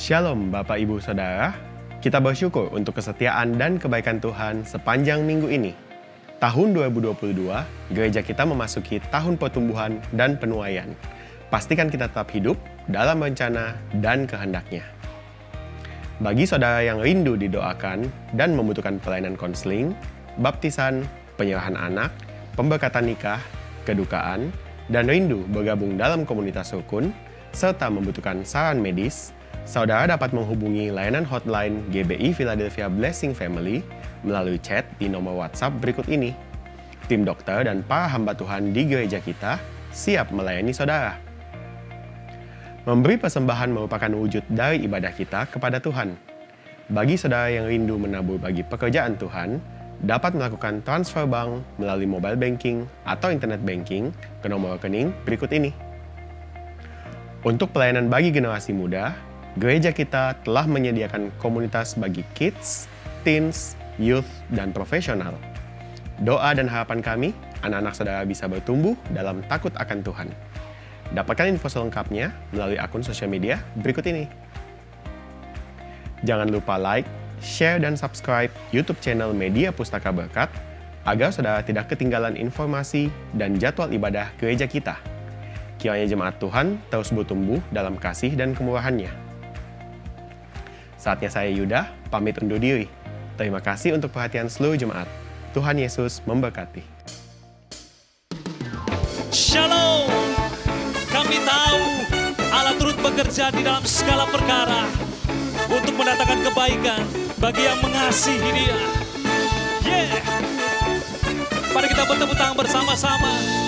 Shalom Bapak Ibu Saudara, kita bersyukur untuk kesetiaan dan kebaikan Tuhan sepanjang minggu ini. Tahun 2022, gereja kita memasuki tahun pertumbuhan dan penuaian. Pastikan kita tetap hidup dalam rencana dan kehendak-Nya. Bagi saudara yang rindu didoakan dan membutuhkan pelayanan konseling, baptisan, penyerahan anak, pemberkatan nikah, kedukaan, dan rindu bergabung dalam komunitas rukun, serta membutuhkan saran medis, saudara dapat menghubungi layanan hotline GBI Philadelphia Blessing Family melalui chat di nomor WhatsApp berikut ini. Tim dokter dan para hamba Tuhan di gereja kita siap melayani saudara. Memberi persembahan merupakan wujud dari ibadah kita kepada Tuhan. Bagi saudara yang rindu menabur bagi pekerjaan Tuhan, dapat melakukan transfer bank melalui mobile banking atau internet banking ke nomor rekening berikut ini. Untuk pelayanan bagi generasi muda, gereja kita telah menyediakan komunitas bagi kids, teens, youth, dan profesional. Doa dan harapan kami, anak-anak saudara bisa bertumbuh dalam takut akan Tuhan. Dapatkan info selengkapnya melalui akun sosial media berikut ini. Jangan lupa like, share, dan subscribe YouTube channel Media Pustaka Berkat agar saudara tidak ketinggalan informasi dan jadwal ibadah gereja kita. Kiranya jemaat Tuhan terus bertumbuh dalam kasih dan kemurahan-Nya. Saatnya saya Yuda pamit undur diri. Terima kasih untuk perhatian seluruh jemaat. Tuhan Yesus memberkati. Shalom. Kami tahu Allah turut bekerja di dalam segala perkara untuk mendatangkan kebaikan bagi yang mengasihi Dia. Yeah. Mari kita bertepuk tangan bersama-sama.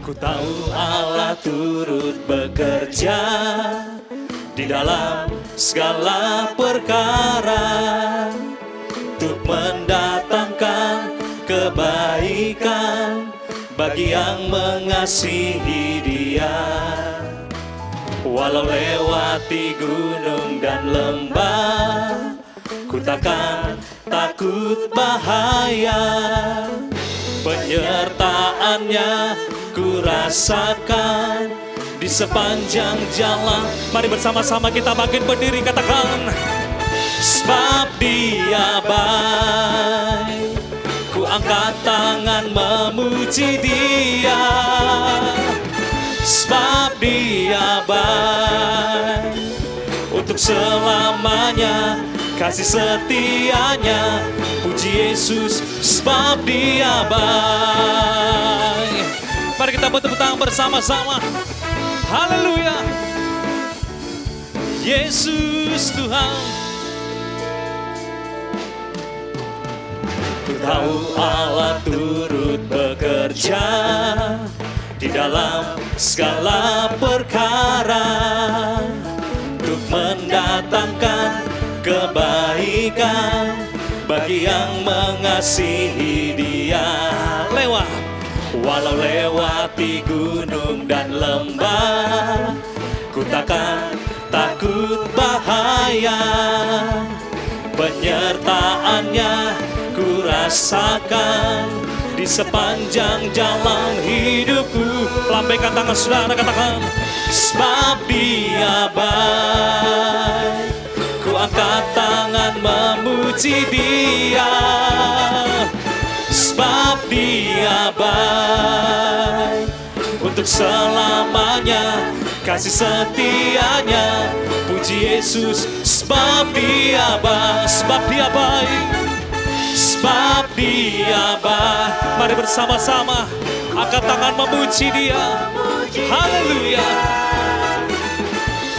Ku tahu Allah turut bekerja di dalam segala perkara untuk mendatangkan kebaikan bagi yang mengasihi Dia. Walau lewati gunung dan lembah, ku takkan takut bahaya. Penyertaan-Nya ku rasakan di sepanjang jalan. Mari bersama-sama kita bangkit berdiri, katakan, sebab Dia baik. Ku angkat tangan memuji Dia, sebab Dia baik. Untuk selamanya kasih setia-Nya, puji Yesus, sebab Dia baik. Mari kita bertepuk tangan bersama-sama. Haleluya. Yesus Tuhan. Ku tahu Allah turut bekerja di dalam segala perkara untuk mendatangkan kebaikan bagi yang mengasihi Dia. Walau lewati gunung dan lembah, ku takkan takut bahaya. Penyertaan-Nya ku rasakan di sepanjang jalan hidupku. Lambaikan tangan saudara, katakan, sebab Dia baik. Ku angkat tangan memuji Dia, sebab Dia baik. Untuk selamanya kasih setia-Nya, puji Yesus, sebab Dia baik. Sebab Dia baik, sebab Dia baik. Mari bersama-sama angkat tangan memuji Dia. Haleluya.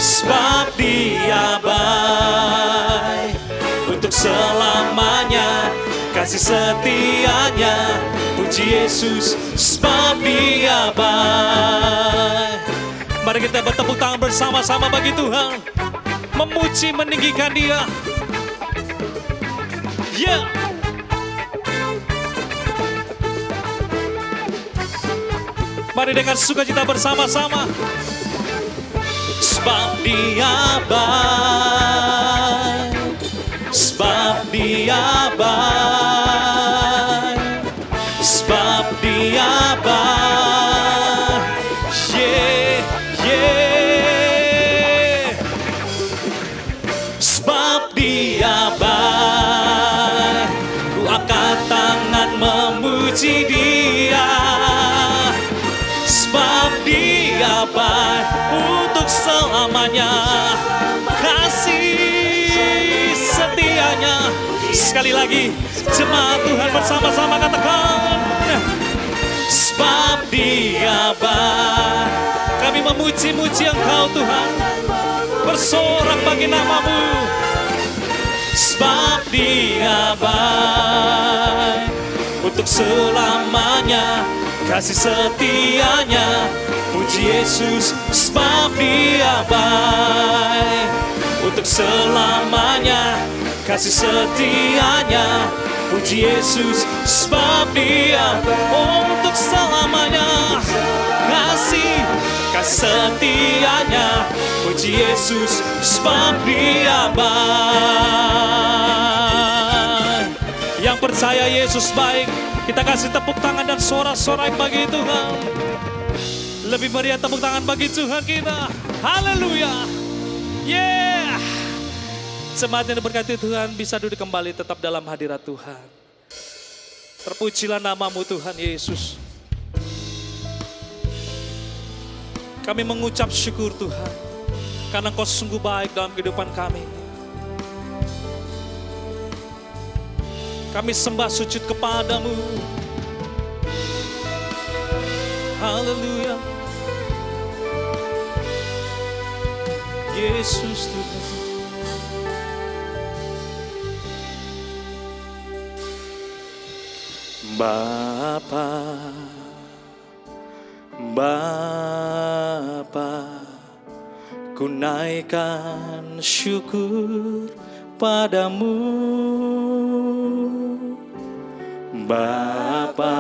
Sebab Dia baik. Untuk selamanya kasih setia-Nya, puji Yesus, sebab Dia baik. Mari kita bertepuk tangan bersama-sama bagi Tuhan, memuji, meninggikan Dia. Yeah. Mari dengan sukacita bersama-sama. Sebab Dia baik, sebab Dia baik, sebab Dia baik. Yeah, yeah. selamanya. Kasih setianya. Sekali lagi, jemaat Tuhan bersama-sama katakan, sebab Dia baik. Kami memuji-muji Engkau Tuhan, bersorak bagi nama-Mu. Sebab Dia baik untuk selamanya, kasih setianya. Puji Yesus, sebab Dia baik untuk selamanya, kasih setianya. Puji Yesus, sebab Dia untuk selamanya, kasih setianya. Puji Yesus, sebab Dia baik. Yang percaya Yesus baik, kita kasih tepuk tangan dan sorak-sorai bagi Tuhan. Lebih meriah tepuk tangan bagi Tuhan kita. Haleluya. Yeah. Jemaat yang diberkati Tuhan, bisa duduk kembali tetap dalam hadirat Tuhan. Terpujilah nama-Mu Tuhan Yesus. Kami mengucap syukur Tuhan, karena Engkau sungguh baik dalam kehidupan kami. Kami sembah sujud kepadamu. Haleluya. Yesus Tuhan. Bapa, ku naikkan syukur padamu. Bapa,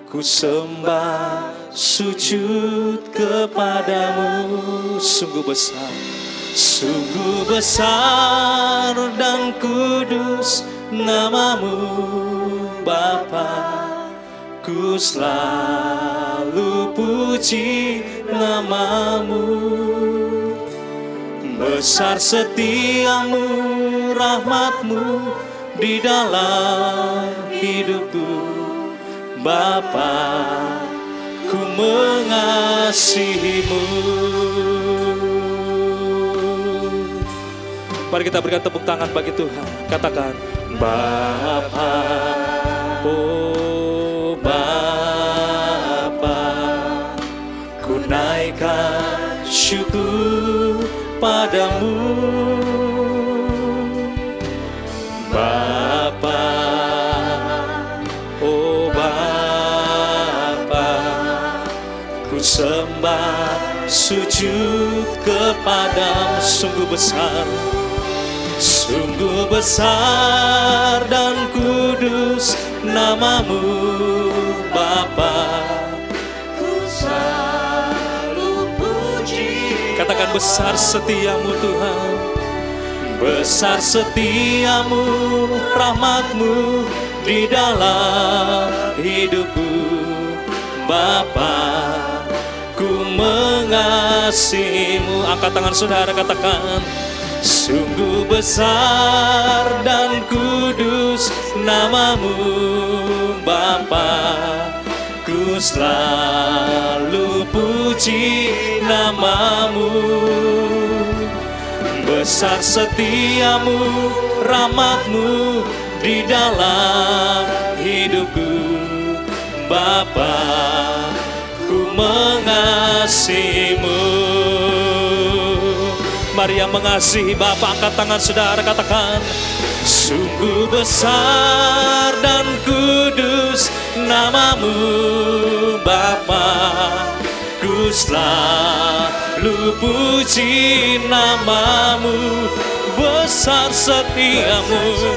ku sembah sujud kepadamu. Sungguh besar dan kudus nama-Mu Bapa. Ku selalu puji nama-Mu. Besar setiamu, rahmat-Mu di dalam hidupku Bapa. Ku mengasihi-Mu. Mari kita berikan tepuk tangan bagi Tuhan. Katakan, Bapa, oh Bapa, ku naikkan syukur padamu. Bapa, oh Bapa, ku sembah sujud kepadamu. Sungguh besar dan kudus nama-Mu Bapa. Ku selalu puji. Katakan, besar setiamu Tuhan. Besar setiamu, rahmat-Mu di dalam hidupku Bapa. Ku mengasihi-Mu. Angkat tangan saudara, katakan, sungguh besar dan kudus nama-Mu Bapa. Ku selalu puji nama-Mu. Besar setiamu, rahmat-Mu di dalam hidupku Bapa. Ku mengasihi-Mu. Mari yang mengasihi Bapa, angkat tangan saudara, katakan, sungguh besar dan kudus nama-Mu Bapa. Ku selalu puji nama-Mu. Besar setiamu,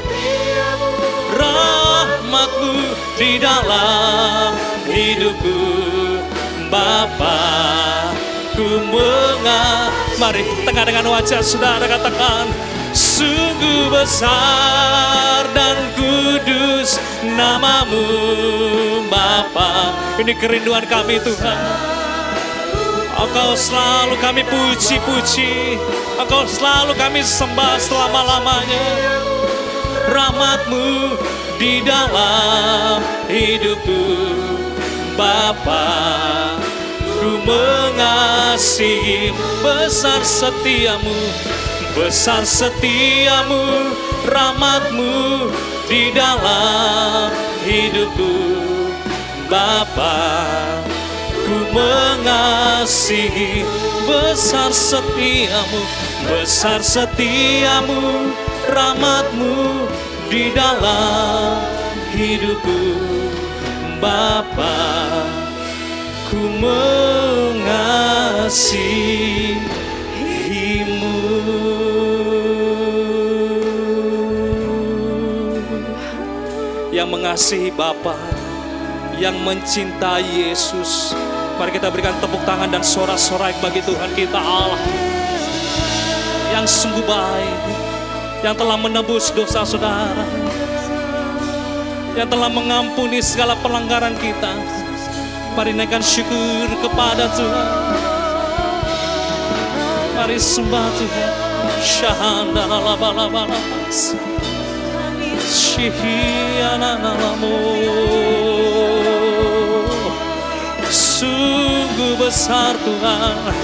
rahmat-Mu di dalam hidupku Bapa. Mari tengah dengan wajah saudara katakan, sungguh besar dan kudus nama-Mu Bapa. Ini kerinduan kami Tuhan. Engkau selalu kami puji-puji, Engkau selalu kami sembah selama-lamanya. Rahmat-Mu di dalam hidupku Bapa. Ku mengasihi, besar setiamu, besar setiamu, rahmatmu di dalam hidupku. Bapa, ku mengasihi, besar setiamu, besar setiamu, rahmatmu di dalam hidupku. Bapa, ku mengasihimu. Yang mengasihi Bapa, yang mencintai Yesus, mari kita berikan tepuk tangan dan sorak-sorai bagi Tuhan kita Allah yang sungguh baik, yang telah menebus dosa saudara, yang telah mengampuni segala pelanggaran kita. Mari naikkan syukur kepada Tuhan. Mari sembah Tuhan. Shahandalalabalabas, Shihiananalamu. Sungguh besar Tuhan,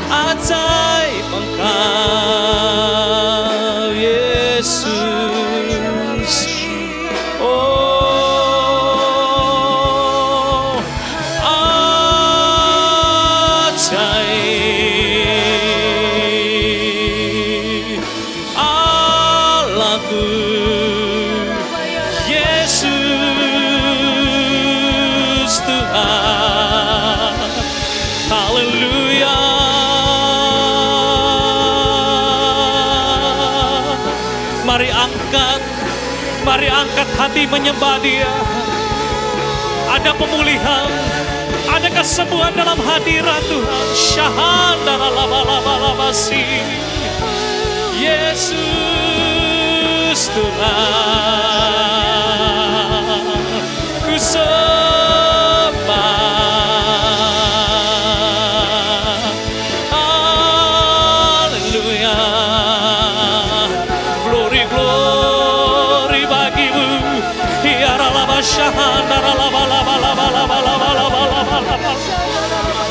ajaib Engkau Yesus. Oh, ajaib Allahku Yesus Tuhan. Haleluya. Mari angkat hati menyembah Dia. Ada pemulihan, ada kesembuhan dalam hadirat Tuhan. Shahandalalabalabasi, Yesus Tuhan. Ku sembah. Haleluya. Glory, glory bagimu.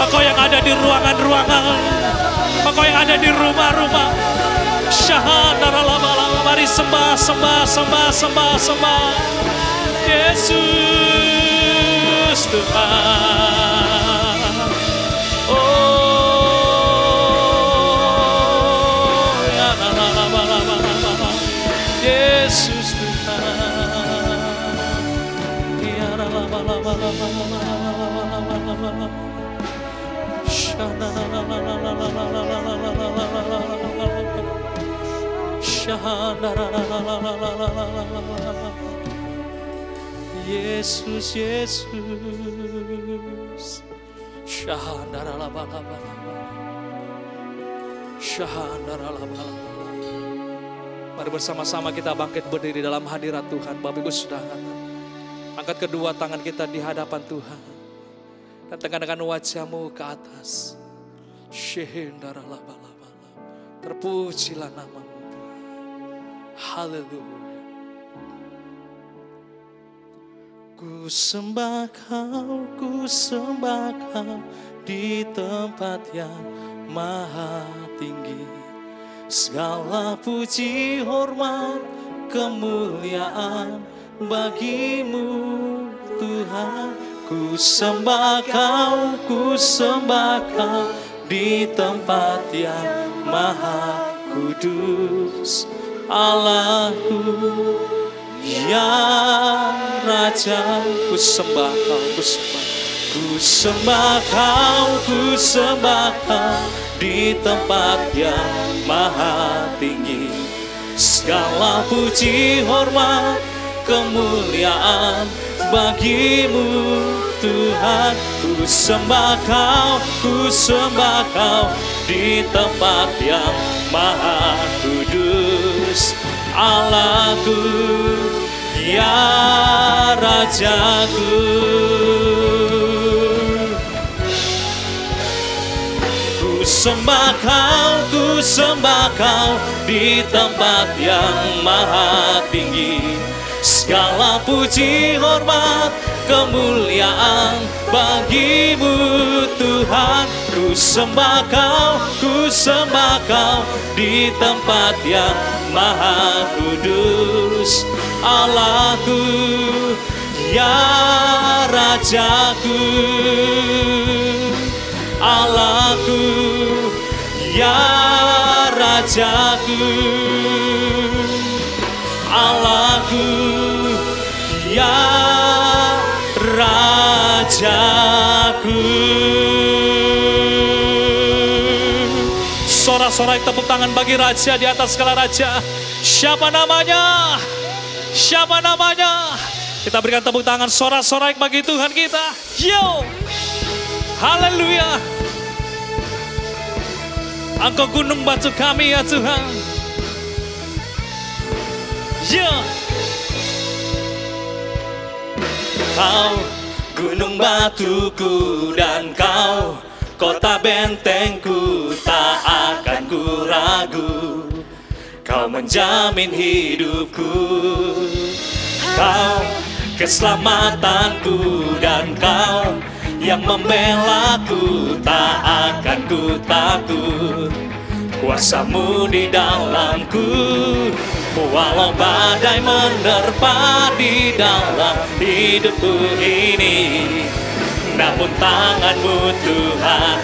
Engkau yang ada di ruangan-ruangan, Engkau yang ada di rumah-rumah. Mari sembah, sembah, sembah, sembah, sembah Yesus Tuhan. Oh, ya Yesus Tuhan. Ya Yesus, Yesus. Mari bersama-sama kita bangkit berdiri dalam hadirat Tuhan. Bapak Ibu Saudara, angkat kedua tangan kita di hadapan Tuhan dan tekankan wajahmu ke atas. Terpujilah namamu Tuhan. Haleluya. Ku sembah Kau di tempat yang maha tinggi. Segala puji, hormat, kemuliaan bagimu Tuhan. Ku sembah Kau di tempat yang maha kudus. Allahku, ya Raja, ku sembah Kau, ku sembah Kau di tempat yang maha tinggi. Segala puji, hormat, kemuliaan bagimu Tuhan. Ku sembah Kau di tempat yang maha kudus. Allahku, ya Rajaku. Ku sembah Kau di tempat yang maha tinggi. Segala puji, hormat, kemuliaan bagimu Tuhan. Ku sembah kau di tempat yang maha kudus. Allahku, ya Rajaku, Allahku, ya Rajaku, Allahku, ya Rajaku. Sorak-sorai tepuk tangan bagi Raja di atas segala raja. Siapa namanya? Siapa namanya? Kita berikan tepuk tangan sorak-sorai bagi Tuhan kita. Yo! Haleluya! Engkau gunung batu kami ya Tuhan. Yo! Kau gunung batuku dan kau kota bentengku, tak akan ku ragu. Kau menjamin hidupku, kau keselamatanku dan kau yang membelaku, tak akan ku takut. Kuasamu di dalamku, walau badai menerpa di dalam hidupku ini. Namun tanganmu Tuhan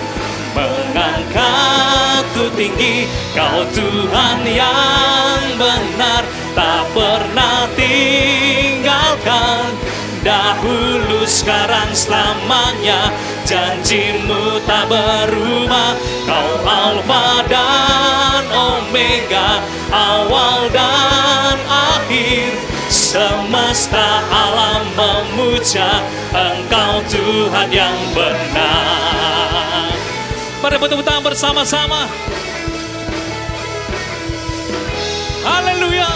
mengangkatku tinggi. Kau Tuhan yang benar, tak pernah tinggalkan. Dahulu, sekarang, selamanya, janjimu tak berubah. Kau Alfa dan Omega, awal dan akhir. Semesta alam memuja Engkau Tuhan yang benar. Mari bertepuk tangan bersama-sama. Haleluya.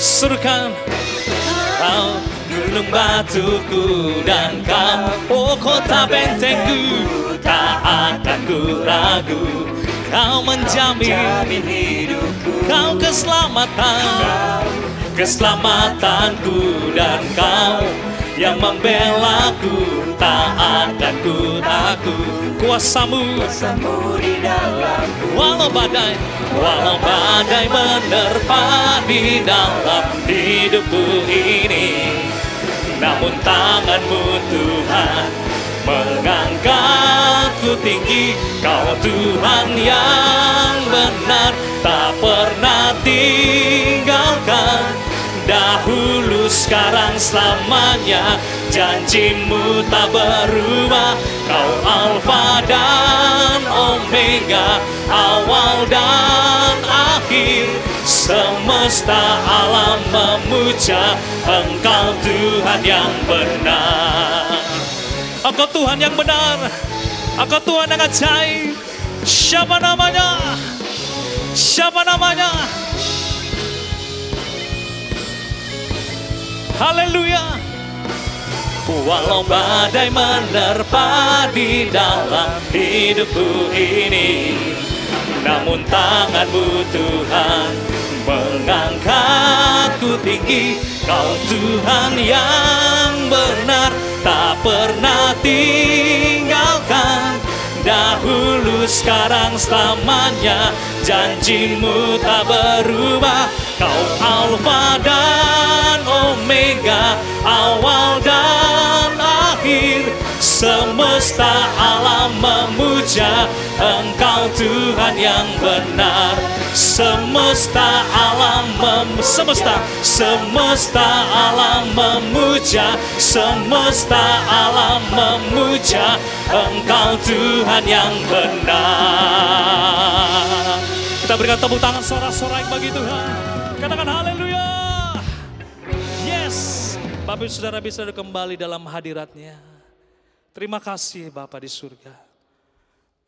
Serukan, kau gunung batuku dan kau, oh kota bentengku, tak akan ku ragu. Kau menjamin hidupku, kau keselamatanku dan kau yang membelaku, tak akan ku takut. Kuasamu di dalamku, walau badai menerpa di dalam hidupku ini. Namun tanganmu Tuhan mengangkatku tinggi. Kau Tuhan yang benar, tak pernah tinggalkan. Dahulu, sekarang, selamanya, janjimu tak berubah. Kau Alfa dan Omega, awal dan akhir. Semesta alam memuja Engkau Tuhan yang benar. Engkau Tuhan yang benar, Engkau Tuhan yang ajaib. Siapa namanya? Siapa namanya? Haleluya. Walau badai menerpa di dalam hidupku ini, namun tanganmu Tuhan mengangkatku tinggi. Kau Tuhan yang benar, tak pernah tinggalkan. Dahulu, sekarang, selamanya, janjimu tak berubah. Kau Alfa dan Omega, awal dan akhir. Semesta alam memuja Engkau Tuhan yang benar. Semesta alam memuja, semesta alam memuja Engkau Tuhan yang benar. Kita berikan tepuk tangan sorak-sorai bagi Tuhan. Katakan haleluya. Yes. Bapak Ibu Saudara bisa kembali dalam hadirat-Nya. Terima kasih Bapa di surga.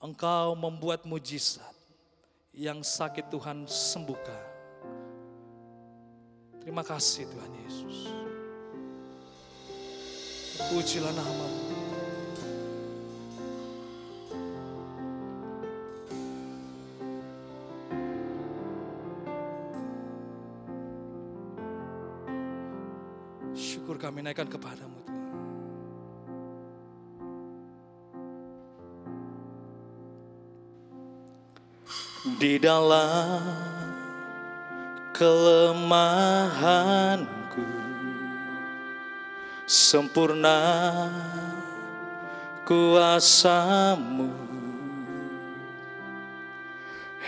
Engkau membuat mujizat. Yang sakit Tuhan sembuhkan. Terima kasih Tuhan Yesus. Pujilah nama-Mu. Syukur kami naikkan kepadamu Tuhan. Di dalam kelemahanku sempurna kuasa-Mu.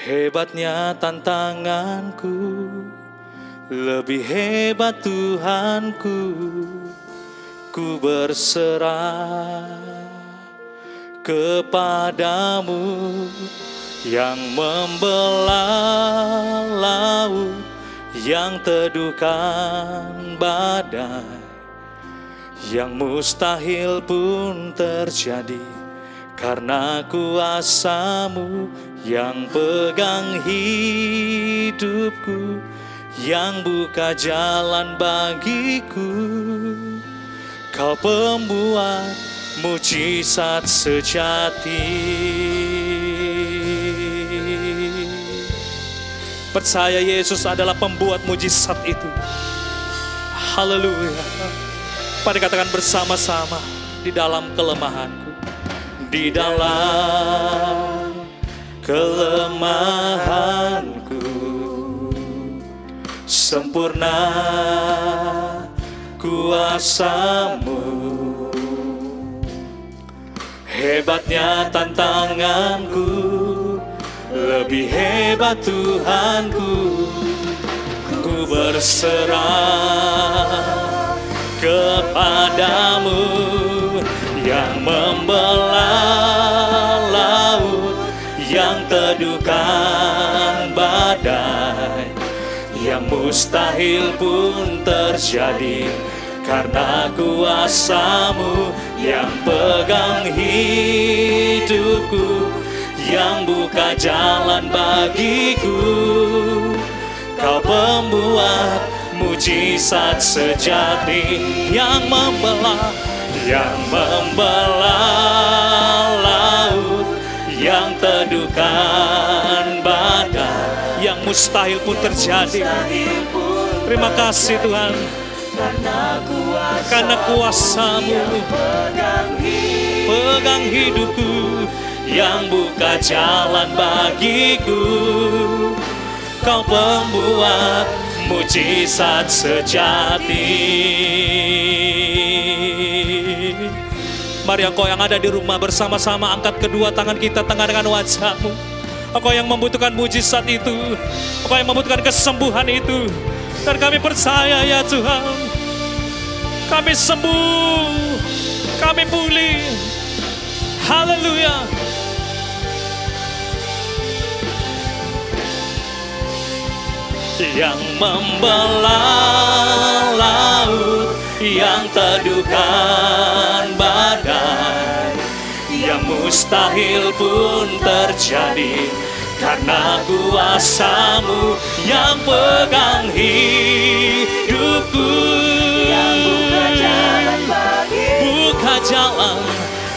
Hebatnya tantanganku, lebih hebat Tuhanku. Ku berserah kepadamu yang membelah laut, yang teduhkan badai, yang mustahil pun terjadi karena kuasa-Mu yang pegang hidupku, yang buka jalan bagiku. Kau pembuat mujizat sejati. Percaya Yesus adalah pembuat mujizat itu. Haleluya. Mari katakan bersama-sama, di dalam kelemahanku, di dalam kelemahanku sempurna kuasa-Mu. Hebatnya tantanganku, lebih hebat Tuhanku. Ku berserah kepadamu yang membelah laut, yang teduhkan badai, yang mustahil pun terjadi karena kuasa-Mu yang pegang hidupku, yang buka jalan bagiku. Kau pembuat mujizat sejati, yang membelah laut, yang teduhkan badai, yang mustahil pun terjadi. Terima kasih Tuhan, karena kuasa-Mu pegang hidupku, yang buka jalan bagiku. Kau pembuat mujizat sejati. Mari engkau yang ada di rumah bersama-sama angkat kedua tangan kita tengahkan wajah-Mu. Engkau yang membutuhkan mujizat itu, engkau yang membutuhkan kesembuhan itu. Dan kami percaya ya Tuhan, kami sembuh, kami pulih. Haleluya. Yang membelah laut, yang teduhkan badai, yang mustahil pun terjadi karena kuasa-Mu yang pegang hidupku, yang buka jalan bagiku. Buka jalan,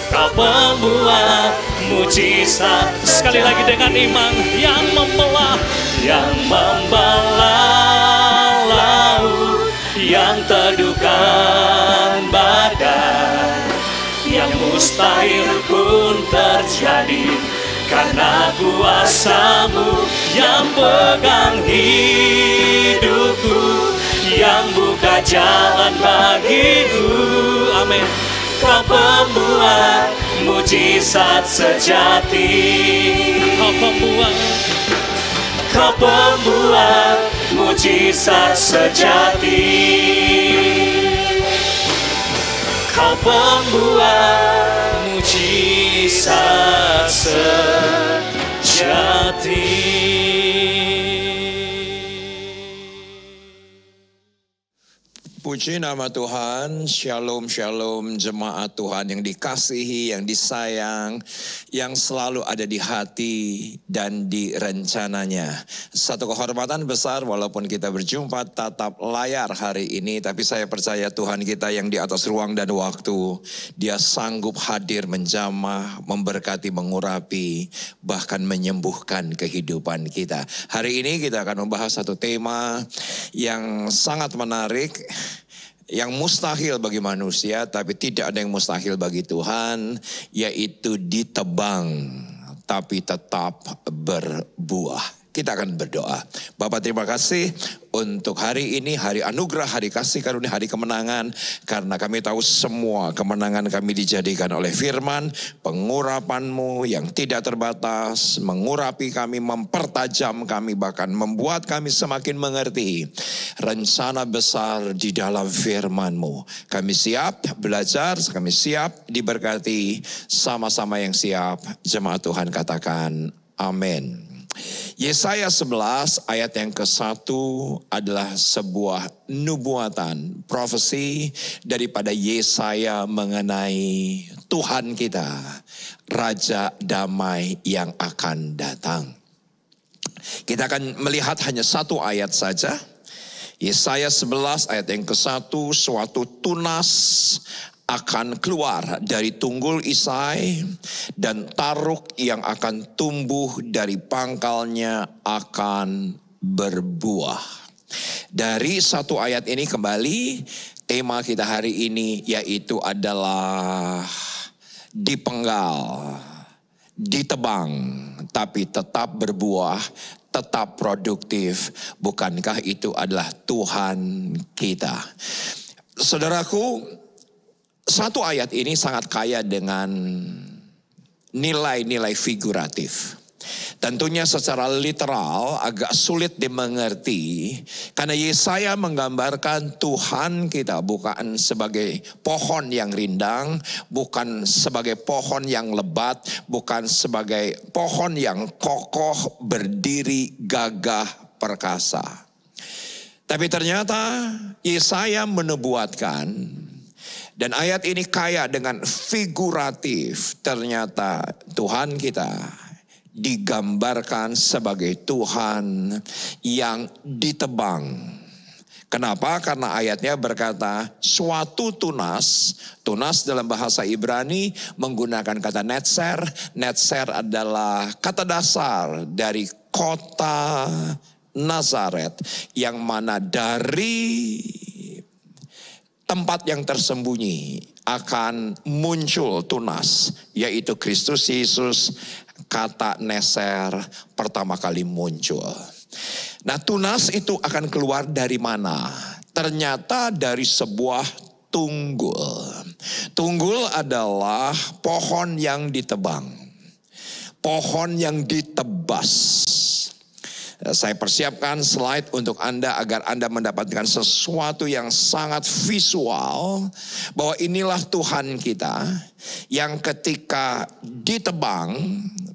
Kau pembuat mujizat. Sekali lagi dengan iman, yang membelah laut, yang teduhkan badai, yang mustahil pun terjadi karena kuasa-Mu yang pegang hidupku, yang buka jalan bagiku. Amin. Kau pembuat mujizat sejati. Kau pembuat mujizat sejati. Kau pembuat mujizat sejati. Puji nama Tuhan, shalom shalom jemaat Tuhan yang dikasihi, yang disayang, yang selalu ada di hati dan di rencananya. Satu kehormatan besar walaupun kita berjumpa tatap layar hari ini, tapi saya percaya Tuhan kita yang di atas ruang dan waktu, Dia sanggup hadir menjamah, memberkati, mengurapi, bahkan menyembuhkan kehidupan kita. Hari ini kita akan membahas satu tema yang sangat menarik. Yang mustahil bagi manusia, tapi tidak ada yang mustahil bagi Tuhan, yaitu ditebang, tapi tetap berbuah. Kita akan berdoa. Bapak, terima kasih untuk hari ini, hari anugerah, hari kasih karunia, hari kemenangan. Karena kami tahu semua kemenangan kami dijadikan oleh firman, pengurapan-Mu yang tidak terbatas, mengurapi kami, mempertajam kami, bahkan membuat kami semakin mengerti rencana besar di dalam firman-Mu. Kami siap belajar, kami siap diberkati, sama-sama yang siap. Jemaat Tuhan katakan amin. Yesaya 11 ayat yang ke-1 adalah sebuah nubuatan, profesi daripada Yesaya mengenai Tuhan kita, Raja Damai yang akan datang. Kita akan melihat hanya satu ayat saja. Yesaya 11 ayat yang ke-1, suatu tunas akan keluar dari tunggul Isai, dan taruk yang akan tumbuh dari pangkalnya akan berbuah. Dari satu ayat ini kembali, tema kita hari ini yaitu adalah dipenggal, ditebang, tapi tetap berbuah, tetap produktif. Bukankah itu adalah Tuhan kita? Saudaraku, satu ayat ini sangat kaya dengan nilai-nilai figuratif. Tentunya secara literal agak sulit dimengerti, karena Yesaya menggambarkan Tuhan kita bukan sebagai pohon yang rindang, bukan sebagai pohon yang lebat, bukan sebagai pohon yang kokoh, berdiri, gagah, perkasa. Tapi ternyata Yesaya menubuatkan, dan ayat ini kaya dengan figuratif. Ternyata Tuhan kita digambarkan sebagai Tuhan yang ditebang. Kenapa? Karena ayatnya berkata suatu tunas. Tunas dalam bahasa Ibrani menggunakan kata netzer. Netzer adalah kata dasar dari kota Nazaret, yang mana dari tempat yang tersembunyi akan muncul tunas, yaitu Kristus Yesus. Kata neser pertama kali muncul. Nah, tunas itu akan keluar dari mana? Ternyata dari sebuah tunggul. Tunggul adalah pohon yang ditebang, pohon yang ditebas. Saya persiapkan slide untuk Anda agar Anda mendapatkan sesuatu yang sangat visual, bahwa inilah Tuhan kita yang ketika ditebang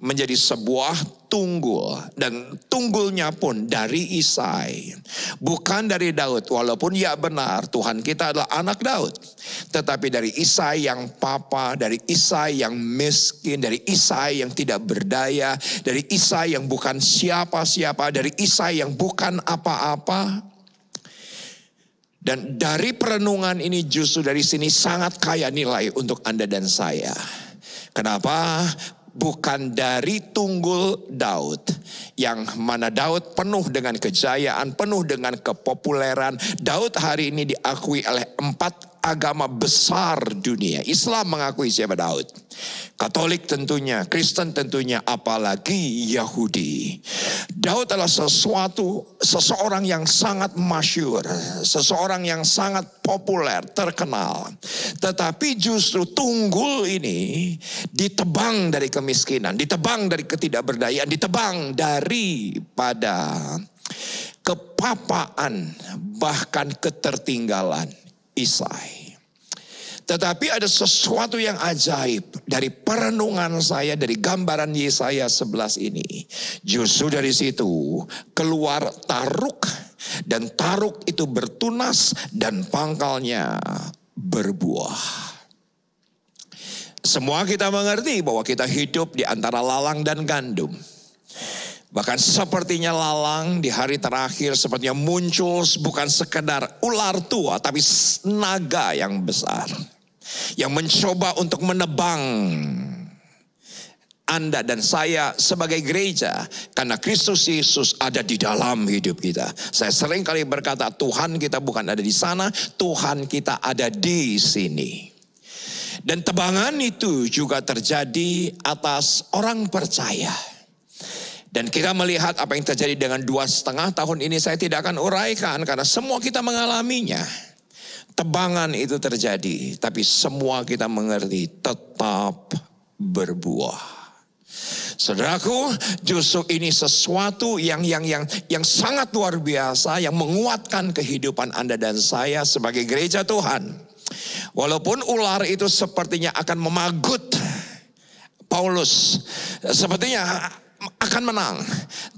menjadi sebuah tunggul, dan tunggulnya pun dari Isai, bukan dari Daud. Walaupun ya benar Tuhan kita adalah anak Daud, tetapi dari Isai yang papa, dari Isai yang miskin, dari Isai yang tidak berdaya, dari Isai yang bukan siapa-siapa, dari Isai yang bukan apa-apa. Dan dari perenungan ini justru dari sini sangat kaya nilai untuk Anda dan saya. Kenapa? Bukan dari tunggul Daud, yang mana Daud penuh dengan kejayaan, penuh dengan kepopuleran. Daud hari ini diakui oleh 4 agama besar dunia. Islam mengakui siapa Daud, Katolik tentunya, Kristen tentunya, apalagi Yahudi. Daud adalah seseorang yang sangat masyhur, seseorang yang sangat populer, terkenal. Tetapi justru tunggul ini ditebang dari kemiskinan, ditebang dari ketidakberdayaan, ditebang daripada kepapaan, bahkan ketertinggalan Isai. Tetapi ada sesuatu yang ajaib dari perenungan saya, dari gambaran Yesaya 11 ini. Justru dari situ keluar taruk, dan taruk itu bertunas dan pangkalnya berbuah. Semua kita mengerti bahwa kita hidup di antara lalang dan gandum. Bahkan sepertinya lalang di hari terakhir sepertinya muncul bukan sekedar ular tua, tapi naga yang besar, yang mencoba untuk menebang Anda dan saya sebagai gereja. Karena Kristus Yesus ada di dalam hidup kita. Saya sering kali berkata, Tuhan kita bukan ada di sana, Tuhan kita ada di sini. Dan tebangan itu juga terjadi atas orang percaya. Dan kita melihat apa yang terjadi dengan 2,5 tahun ini, saya tidak akan uraikan karena semua kita mengalaminya. Tebangan itu terjadi, tapi semua kita mengerti tetap berbuah. Saudaraku, justru ini sesuatu yang sangat luar biasa, yang menguatkan kehidupan Anda dan saya sebagai gereja Tuhan. Walaupun ular itu sepertinya akan memagut Paulus, sepertinya akan menang,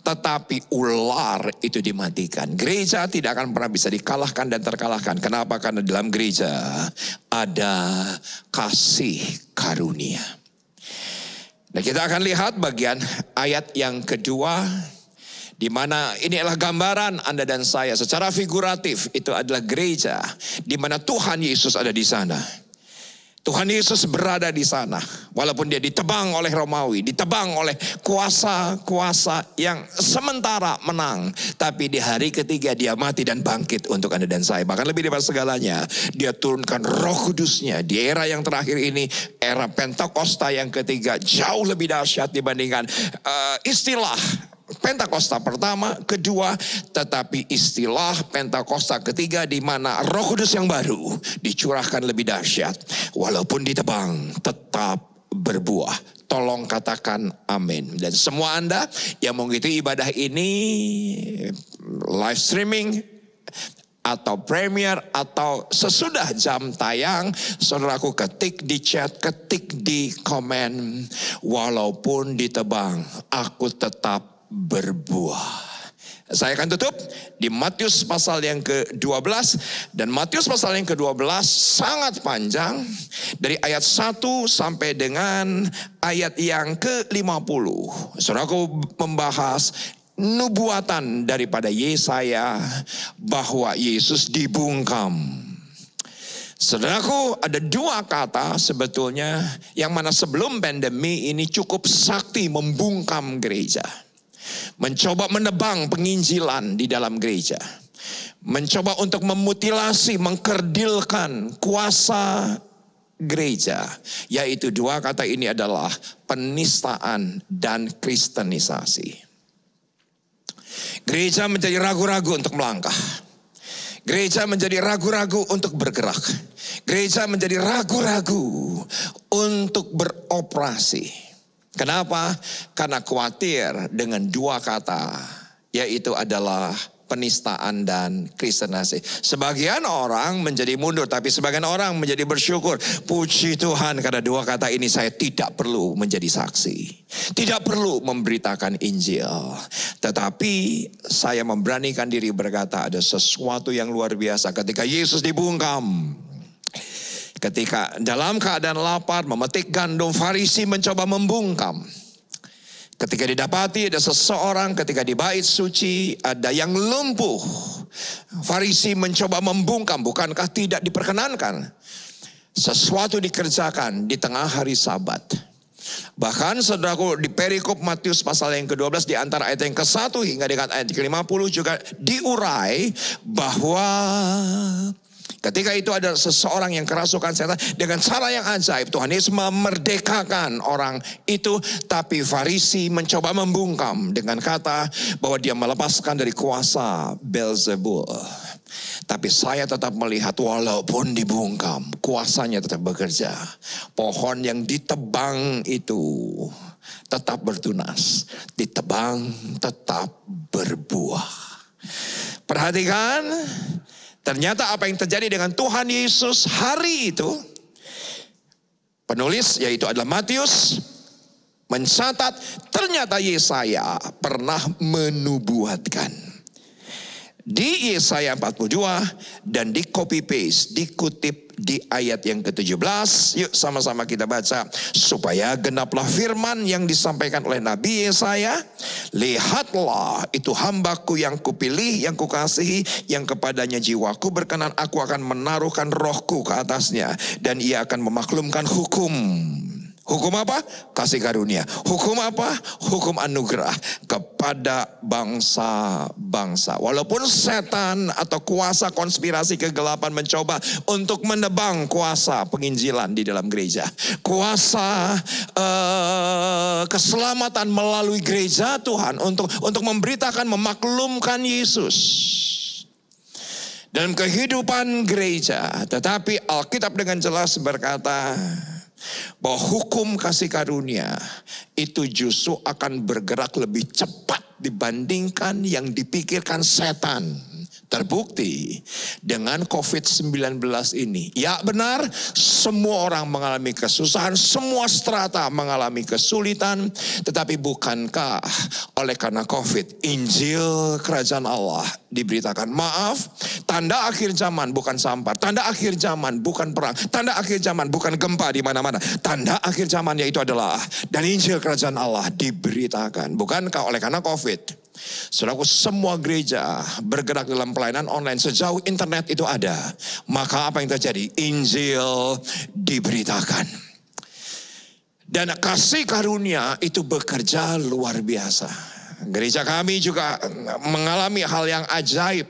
tetapi ular itu dimatikan. Gereja tidak akan pernah bisa dikalahkan dan terkalahkan. Kenapa? Karena dalam gereja ada kasih karunia. Nah, kita akan lihat bagian ayat yang kedua, di mana ini adalah gambaran Anda dan saya secara figuratif. Itu adalah gereja di mana Tuhan Yesus ada di sana. Tuhan Yesus berada di sana. Walaupun dia ditebang oleh Romawi, ditebang oleh kuasa-kuasa yang sementara menang. Tapi di hari ketiga dia mati dan bangkit untuk Anda dan saya. Bahkan lebih daripada segalanya, dia turunkan Roh Kudusnya. Di era yang terakhir ini, era Pentakosta yang ketiga, jauh lebih dahsyat dibandingkan istilah Pentakosta pertama, kedua, tetapi istilah Pentakosta ketiga di mana Roh Kudus yang baru dicurahkan lebih dahsyat. Walaupun ditebang, tetap berbuah. Tolong katakan amin. Dan semua Anda yang mengikuti ibadah ini, live streaming, atau premier, atau sesudah jam tayang, saudaraku ketik di chat, ketik di komen, walaupun ditebang, aku tetap berbuah. Saya akan tutup di Matius pasal yang ke-12. Dan Matius pasal yang ke-12 sangat panjang. Dari ayat 1 sampai dengan ayat yang ke-50. Saudaraku membahas nubuatan daripada Yesaya bahwa Yesus dibungkam. Saudaraku, ada 2 kata sebetulnya yang mana sebelum pandemi ini cukup sakti membungkam gereja. Mencoba menebang penginjilan di dalam gereja. Mencoba untuk memutilasi, mengkerdilkan kuasa gereja. Yaitu 2 kata ini adalah penistaan dan kristenisasi. Gereja menjadi ragu-ragu untuk melangkah. Gereja menjadi ragu-ragu untuk bergerak. Gereja menjadi ragu-ragu untuk beroperasi. Kenapa? Karena khawatir dengan 2 kata, yaitu adalah penistaan dan kristenisasi. Sebagian orang menjadi mundur, tapi sebagian orang menjadi bersyukur. Puji Tuhan, karena 2 kata ini saya tidak perlu menjadi saksi. Tidak perlu memberitakan Injil. Tetapi saya memberanikan diri berkata ada sesuatu yang luar biasa ketika Yesus dibungkam. Ketika dalam keadaan lapar, memetik gandum, Farisi mencoba membungkam. Ketika didapati ada seseorang ketika di bait suci, ada yang lumpuh. Farisi mencoba membungkam, bukankah tidak diperkenankan? Sesuatu dikerjakan di tengah hari Sabat. Bahkan saudaraku di perikop Matius pasal yang ke-12 di antara ayat yang ke-1 hingga dengan ayat ke-50 juga diurai bahwa ketika itu ada seseorang yang kerasukan setan dengan cara yang ajaib. Tuhan Yesus memerdekakan orang itu. Tapi Farisi mencoba membungkam dengan kata bahwa dia melepaskan dari kuasa Beelzebul. Tapi saya tetap melihat walaupun dibungkam, kuasanya tetap bekerja. Pohon yang ditebang itu tetap bertunas. Ditebang tetap berbuah. Perhatikan. Ternyata apa yang terjadi dengan Tuhan Yesus hari itu, penulis yaitu adalah Matius mencatat ternyata Yesaya pernah menubuatkan. Di Yesaya 42 dan di copy paste, dikutip di ayat yang ke-17. Yuk sama-sama kita baca. Supaya genaplah firman yang disampaikan oleh Nabi Yesaya. Lihatlah itu hambaku yang kupilih, yang kukasihi, yang kepadanya jiwaku berkenan. Aku akan menaruhkan rohku ke atasnya. Dan ia akan memaklumkan hukum. Hukum apa? Kasih karunia. Hukum apa? Hukum anugerah kepada bangsa-bangsa. Walaupun setan atau kuasa konspirasi kegelapan mencoba untuk menebang kuasa penginjilan di dalam gereja. Kuasa keselamatan melalui gereja Tuhan untuk memberitakan, memaklumkan Yesus dalam kehidupan gereja. Tetapi Alkitab dengan jelas berkata bahwa hukum kasih karunia itu justru akan bergerak lebih cepat dibandingkan yang dipikirkan setan. Terbukti dengan COVID-19 ini. Ya benar, semua orang mengalami kesusahan, semua strata mengalami kesulitan. Tetapi bukankah oleh karena COVID, Injil Kerajaan Allah diberitakan? Maaf, tanda akhir zaman bukan sampar, tanda akhir zaman bukan perang, tanda akhir zaman bukan gempa di mana-mana. Tanda akhir zaman yaitu adalah, dan Injil Kerajaan Allah diberitakan. Bukankah oleh karena COVID, saudaraku, semua gereja bergerak dalam pelayanan online sejauh internet itu ada. Maka apa yang terjadi? Injil diberitakan. Dan kasih karunia itu bekerja luar biasa. Gereja kami juga mengalami hal yang ajaib.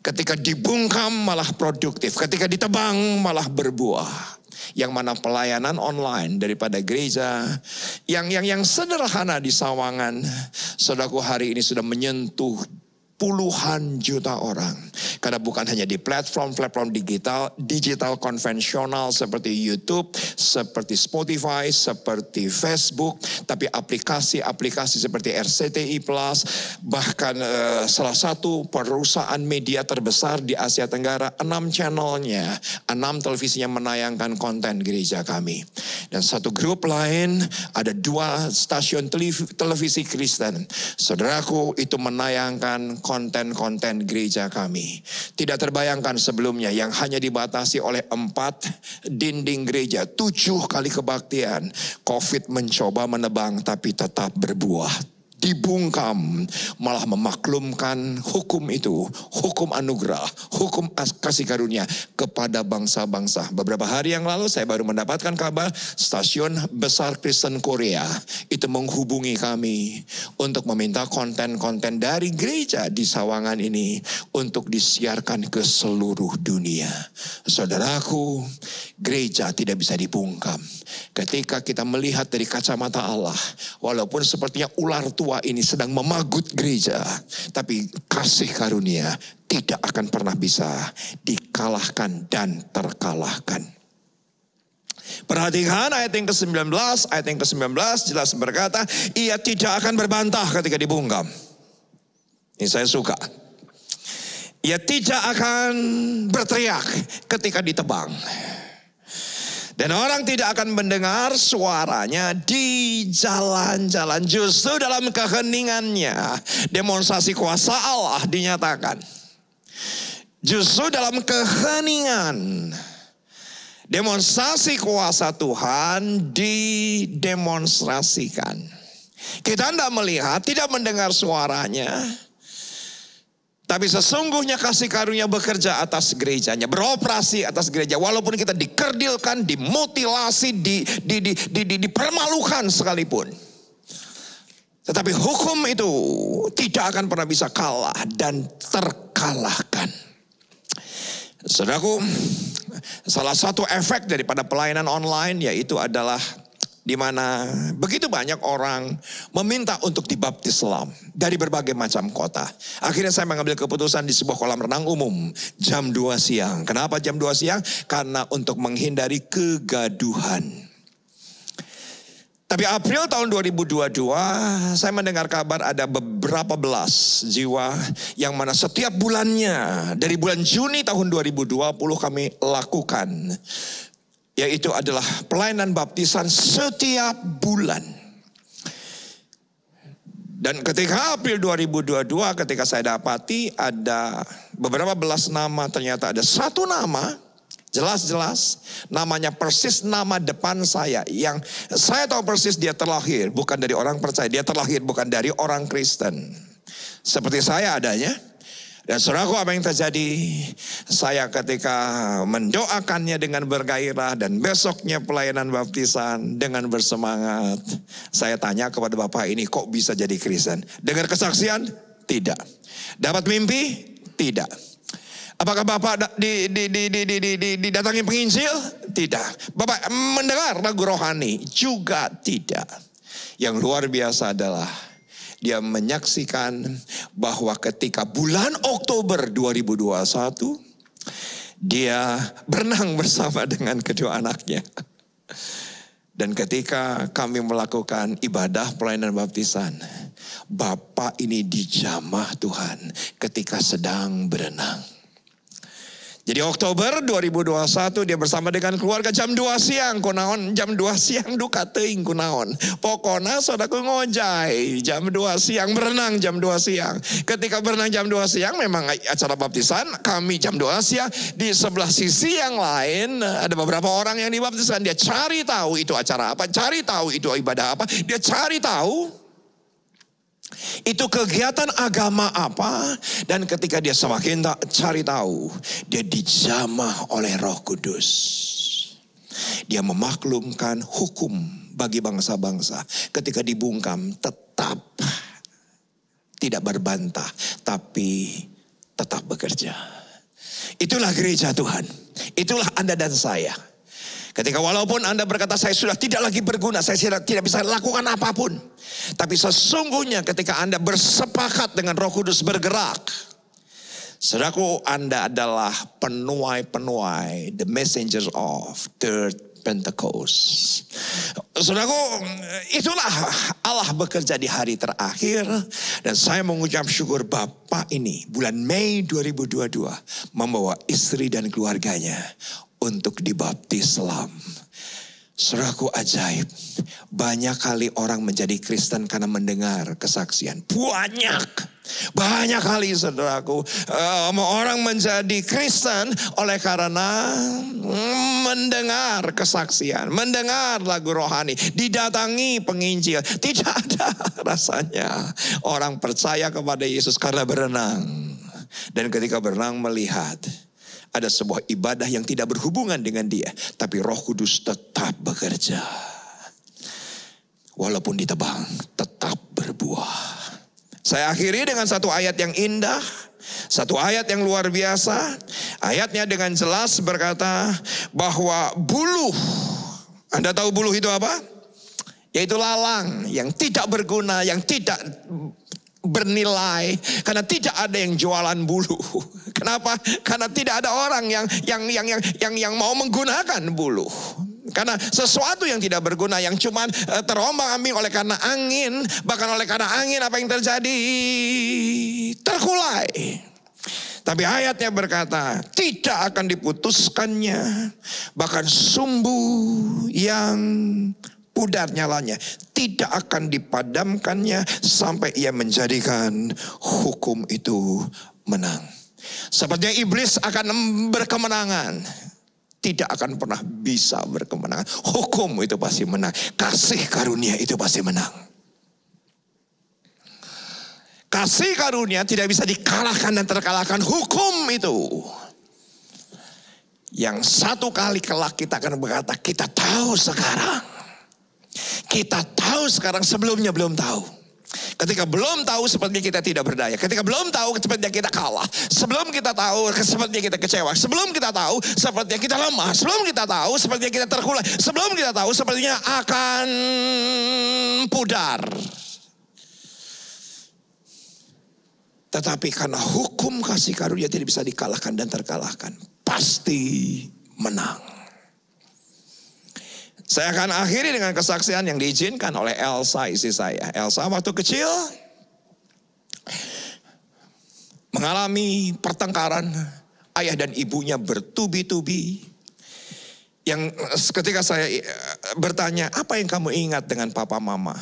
Ketika dibungkam malah produktif. Ketika ditebang malah berbuah. Yang mana pelayanan online daripada gereja yang sederhana di Sawangan, saudaraku, hari ini sudah menyentuh puluhan juta orang. Karena bukan hanya di platform digital konvensional seperti YouTube, seperti Spotify, seperti Facebook, tapi aplikasi-aplikasi seperti RCTI Plus, bahkan salah satu perusahaan media terbesar di Asia Tenggara, 6 channelnya, 6 televisinya menayangkan konten gereja kami. Dan satu grup lain ada 2 stasiun televisi Kristen. Saudaraku, itu menayangkan konten-konten gereja kami. Tidak terbayangkan sebelumnya yang hanya dibatasi oleh 4 dinding gereja, 7 kali kebaktian. COVID mencoba menebang tapi tetap berbuah. Dibungkam, malah memaklumkan hukum itu, hukum anugerah, hukum kasih karunia kepada bangsa-bangsa. Beberapa hari yang lalu saya baru mendapatkan kabar stasiun besar Kristen Korea itu menghubungi kami untuk meminta konten-konten dari gereja di Sawangan ini untuk disiarkan ke seluruh dunia. Saudaraku, gereja tidak bisa dibungkam. Ketika kita melihat dari kacamata Allah, walaupun sepertinya ular tua ini sedang memagut gereja, tapi kasih karunia tidak akan pernah bisa dikalahkan dan terkalahkan. Perhatikan ayat yang ke-19, ayat yang ke-19 jelas berkata, ia tidak akan berbantah ketika dibungkam. Ini saya suka. Ia tidak akan berteriak ketika ditebang. Dan orang tidak akan mendengar suaranya di jalan-jalan. Justru dalam keheningannya demonstrasi kuasa Allah dinyatakan. Justru dalam keheningan demonstrasi kuasa Tuhan didemonstrasikan. Kita tidak melihat, tidak mendengar suaranya. Tapi sesungguhnya kasih karunia bekerja atas gerejanya, beroperasi atas gereja. Walaupun kita dikerdilkan, dimutilasi, dipermalukan sekalipun. Tetapi hukum itu tidak akan pernah bisa kalah dan terkalahkan. Saudaraku, salah satu efek daripada pelayanan online yaitu adalah di mana begitu banyak orang meminta untuk dibaptis Islam dari berbagai macam kota. Akhirnya saya mengambil keputusan di sebuah kolam renang umum jam 2 siang. Kenapa jam 2 siang? Karena untuk menghindari kegaduhan. Tapi April tahun 2022 saya mendengar kabar ada beberapa belas jiwa yang mana setiap bulannya dari bulan Juni tahun 2020 kami lakukan. Yaitu adalah pelayanan baptisan setiap bulan. Dan ketika April 2022 ketika saya dapati ada beberapa belas nama, ternyata ada satu nama jelas-jelas namanya persis nama depan saya. Yang saya tahu persis dia terlahir bukan dari orang percaya, dia terlahir bukan dari orang Kristen. Seperti saya adanya. Dan saudaraku, apa yang terjadi? Saya ketika mendoakannya dengan bergairah dan besoknya pelayanan baptisan dengan bersemangat. Saya tanya kepada Bapak ini, kok bisa jadi Kristen? Dengar kesaksian? Tidak. Dapat mimpi? Tidak. Apakah Bapak didatangi penginjil? Tidak. Bapak mendengar lagu rohani? Juga tidak. Yang luar biasa adalah dia menyaksikan bahwa ketika bulan Oktober 2021, dia berenang bersama dengan kedua anaknya. Dan ketika kami melakukan ibadah pelayanan baptisan, Bapak ini dijamah Tuhan ketika sedang berenang. Jadi Oktober 2021 dia bersama dengan keluarga jam 2 siang. Kunaon jam 2 siang duka teuing kunaon. Pokoknya saudaraku ngojai jam 2 siang, berenang jam 2 siang. Ketika berenang jam 2 siang memang acara baptisan, kami jam 2 siang. Di sebelah sisi yang lain ada beberapa orang yang dibaptiskan. Dia cari tahu itu acara apa, cari tahu itu ibadah apa. Dia cari tahu itu kegiatan agama apa. Dan ketika dia semakin cari tahu, dia dijamah oleh Roh Kudus. Dia memaklumkan hukum bagi bangsa-bangsa. Ketika dibungkam tetap tidak berbantah, tapi tetap bekerja. Itulah gereja Tuhan. Itulah Anda dan saya. Ketika walaupun Anda berkata saya sudah tidak lagi berguna, saya tidak bisa lakukan apapun. Tapi sesungguhnya ketika Anda bersepakat dengan Roh Kudus bergerak, saudaraku, Anda adalah penuai-penuai, the messengers of third Pentecost. Saudaraku, itulah Allah bekerja di hari terakhir. Dan saya mengucap syukur Bapak ini bulan Mei 2022 membawa istri dan keluarganya untuk dibaptis Islam. Saudaraku, ajaib. Banyak kali orang menjadi Kristen karena mendengar kesaksian. Banyak kali saudaraku. Orang menjadi Kristen oleh karena mendengar kesaksian. Mendengar lagu rohani. Didatangi penginjil. Tidak ada rasanya orang percaya kepada Yesus karena berenang. Dan ketika berenang melihat ada sebuah ibadah yang tidak berhubungan dengan dia. Tapi Roh Kudus tetap bekerja. Walaupun ditebang, tetap berbuah. Saya akhiri dengan satu ayat yang indah. Satu ayat yang luar biasa. Ayatnya dengan jelas berkata bahwa buluh. Anda tahu buluh itu apa? Yaitu lalang yang tidak berguna, yang tidak bernilai, karena tidak ada yang jualan bulu. Kenapa? Karena tidak ada orang yang mau menggunakan bulu. Karena sesuatu yang tidak berguna, yang cuma terombang-ambing oleh karena angin, bahkan oleh karena angin apa yang terjadi? Terkulai. Tapi ayatnya berkata, tidak akan diputuskannya, bahkan sumbu yang pudar nyalanya tidak akan dipadamkannya sampai ia menjadikan hukum itu menang. Sepertinya iblis akan berkemenangan, tidak akan pernah bisa berkemenangan. Hukum itu pasti menang, kasih karunia itu pasti menang. Kasih karunia tidak bisa dikalahkan dan terkalahkan hukum itu. Yang satu kali kelak kita akan berkata, kita tahu sekarang. Kita tahu sekarang, sebelumnya belum tahu. Ketika belum tahu sepertinya kita tidak berdaya. Ketika belum tahu sepertinya kita kalah. Sebelum kita tahu sepertinya kita kecewa. Sebelum kita tahu sepertinya kita lemah. Sebelum kita tahu sepertinya kita terkulai. Sebelum kita tahu sepertinya akan pudar. Tetapi karena hukum kasih karunia tidak bisa dikalahkan dan terkalahkan, pasti menang. Saya akan akhiri dengan kesaksian yang diizinkan oleh Elsa, istri saya. Elsa waktu kecil mengalami pertengkaran ayah dan ibunya bertubi-tubi. Yang ketika saya bertanya, apa yang kamu ingat dengan papa mama?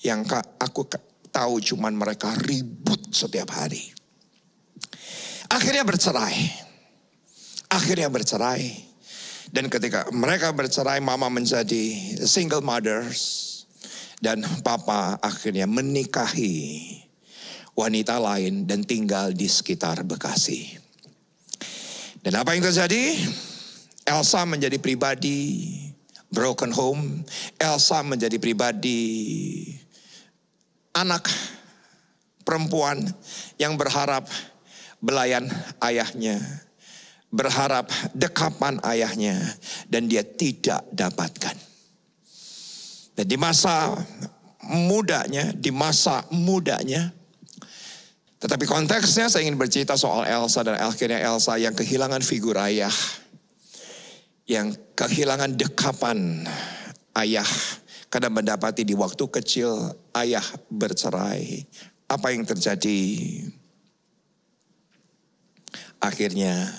Yang aku tahu cuman mereka ribut setiap hari. Akhirnya bercerai. Dan ketika mereka bercerai, mama menjadi single mothers. Dan papa akhirnya menikahi wanita lain dan tinggal di sekitar Bekasi. Dan apa yang terjadi? Elsa menjadi pribadi broken home. Elsa menjadi pribadi anak perempuan yang berharap belayan ayahnya, berharap dekapan ayahnya, dan dia tidak dapatkan. Dan di masa mudanya, tetapi konteksnya saya ingin bercerita soal Elsa, dan akhirnya Elsa yang kehilangan figur ayah, yang kehilangan dekapan ayah, karena mendapati di waktu kecil ayah bercerai. Apa yang terjadi? Akhirnya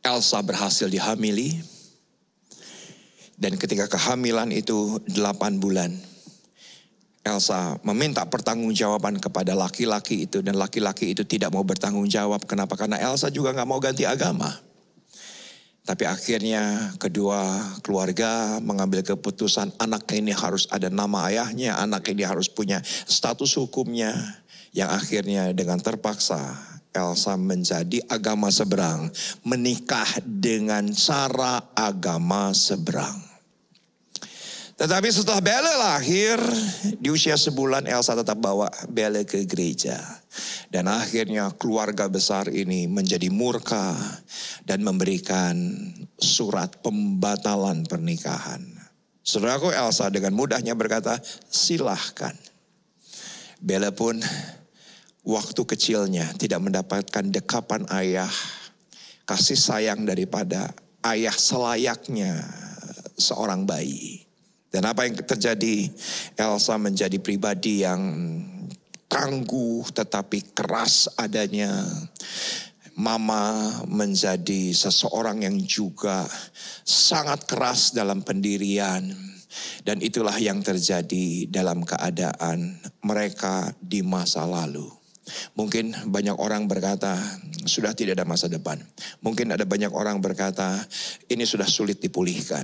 Elsa berhasil dihamili, dan ketika kehamilan itu 8 bulan, Elsa meminta pertanggungjawaban kepada laki-laki itu, dan laki-laki itu tidak mau bertanggung jawab. Kenapa? Karena Elsa juga gak mau ganti agama. Tapi akhirnya kedua keluarga mengambil keputusan, anak ini harus ada nama ayahnya, anak ini harus punya status hukumnya. Yang akhirnya dengan terpaksa Elsa menjadi agama seberang, menikah dengan cara agama seberang. Tetapi setelah Belle lahir, di usia sebulan Elsa tetap bawa Belle ke gereja. Dan akhirnya keluarga besar ini menjadi murka dan memberikan surat pembatalan pernikahan. Saudaraku, Elsa dengan mudahnya berkata, silahkan. Belle pun waktu kecilnya tidak mendapatkan dekapan ayah, kasih sayang daripada ayah selayaknya seorang bayi. Dan apa yang terjadi? Elsa menjadi pribadi yang tangguh tetapi keras adanya. Mama menjadi seseorang yang juga sangat keras dalam pendirian. Dan itulah yang terjadi dalam keadaan mereka di masa lalu. Mungkin banyak orang berkata, sudah tidak ada masa depan. Mungkin ada banyak orang berkata, ini sudah sulit dipulihkan.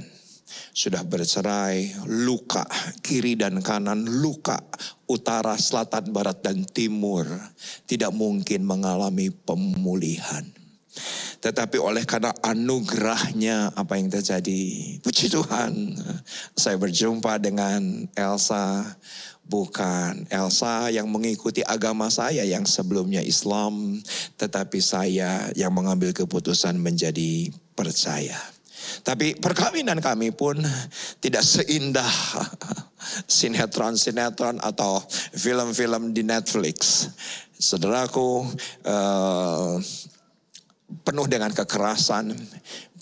Sudah bercerai, luka kiri dan kanan, luka utara, selatan, barat, dan timur. Tidak mungkin mengalami pemulihan. Tetapi oleh karena anugerahnya, apa yang terjadi? Puji Tuhan, saya berjumpa dengan Elsa. Bukan Elsa yang mengikuti agama saya yang sebelumnya Islam, tetapi saya yang mengambil keputusan menjadi percaya. Tapi perkawinan kami pun tidak seindah sinetron-sinetron atau film-film di Netflix. Saudaraku, penuh dengan kekerasan,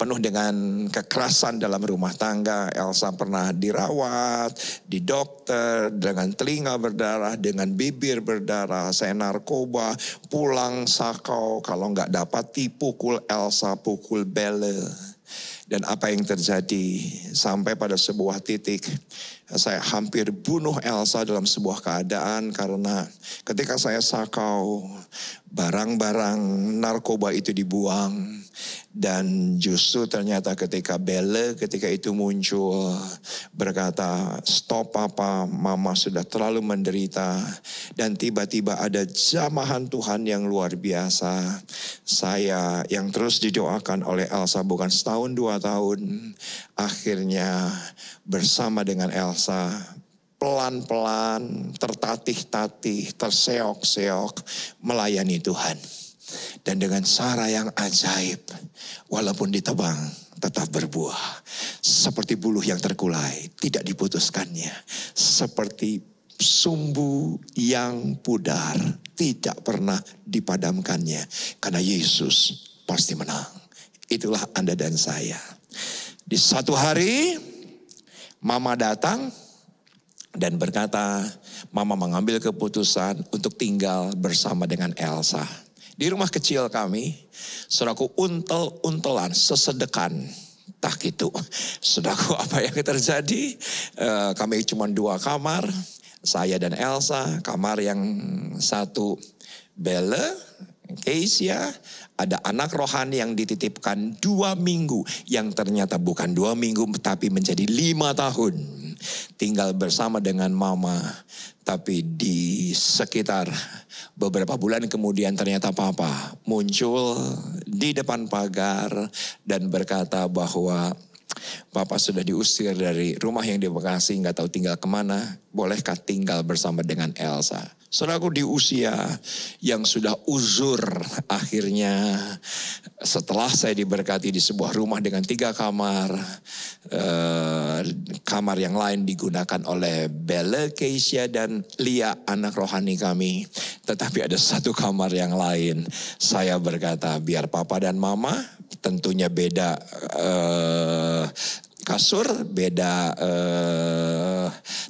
penuh dengan kekerasan dalam rumah tangga. Elsa pernah dirawat, di dokter, dengan telinga berdarah, dengan bibir berdarah. Saya narkoba, pulang sakau, kalau nggak dapat dipukul Elsa, pukul Belle. Dan apa yang terjadi sampai pada sebuah titik saya hampir bunuh Elsa dalam sebuah keadaan karena ketika saya sakau barang-barang narkoba itu dibuang. Dan justru ternyata ketika Belle ketika itu muncul berkata, stop papa, mama sudah terlalu menderita. Dan tiba-tiba ada jamahan Tuhan yang luar biasa. Saya yang terus didoakan oleh Elsa bukan setahun 2 tahun. Akhirnya bersama dengan Elsa pelan-pelan, tertatih-tatih, terseok-seok melayani Tuhan. Dan dengan cara yang ajaib, walaupun ditebang tetap berbuah. Seperti buluh yang terkulai, tidak diputuskannya. Seperti sumbu yang pudar, tidak pernah dipadamkannya. Karena Yesus pasti menang. Itulah Anda dan saya. Di satu hari, Mama datang dan berkata, Mama mengambil keputusan untuk tinggal bersama dengan Elsa. Di rumah kecil kami, saudaraku, untel-untelan, sesedekan. Tak gitu. Saudaraku, apa yang terjadi? Kami cuma 2 kamar, saya dan Elsa. Kamar yang satu Belle, Keisha, ada anak rohani yang dititipkan 2 minggu. Yang ternyata bukan 2 minggu, tapi menjadi 5 tahun. tinggal bersama dengan mama. Tapi di sekitar beberapa bulan kemudian ternyata papa muncul di depan pagar dan berkata bahwa papa sudah diusir dari rumah yang di Bekasi, nggak tahu tinggal kemana. Bolehkah tinggal bersama dengan Elsa? Saudaraku, di usia yang sudah uzur, akhirnya setelah saya diberkati di sebuah rumah dengan 3 kamar, kamar yang lain digunakan oleh Bella, Keisha, dan Lia, anak rohani kami. Tetapi ada 1 kamar yang lain. Saya berkata, biar papa dan mama, tentunya beda kasur, beda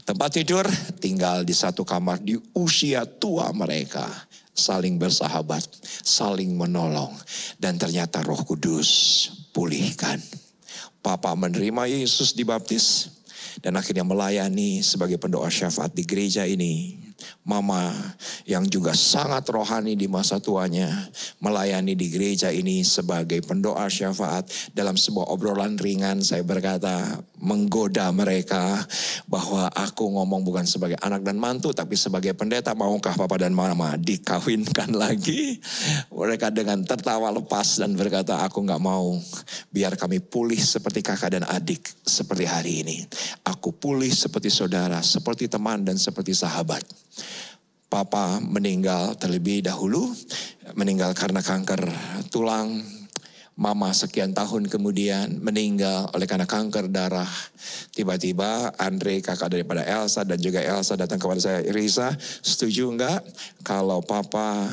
tempat tidur, tinggal di 1 kamar di usia tua mereka. Saling bersahabat, saling menolong. Dan ternyata Roh Kudus pulihkan. Papa menerima Yesus dibaptis dan akhirnya melayani sebagai pendoa syafaat di gereja ini. Mama yang juga sangat rohani di masa tuanya melayani di gereja ini sebagai pendoa syafaat. Dalam sebuah obrolan ringan saya berkata, menggoda mereka bahwa aku ngomong bukan sebagai anak dan mantu tapi sebagai pendeta. Maukah papa dan mama dikawinkan lagi? Mereka dengan tertawa lepas dan berkata, aku gak mau. Biar kami pulih seperti kakak dan adik seperti hari ini. Aku pulih seperti saudara, seperti teman dan seperti sahabat. Papa meninggal terlebih dahulu, meninggal karena kanker tulang. Mama sekian tahun kemudian meninggal oleh karena kanker darah. Tiba-tiba Andre, kakak daripada Elsa, dan juga Elsa datang kepada saya, Risa, setuju enggak kalau papa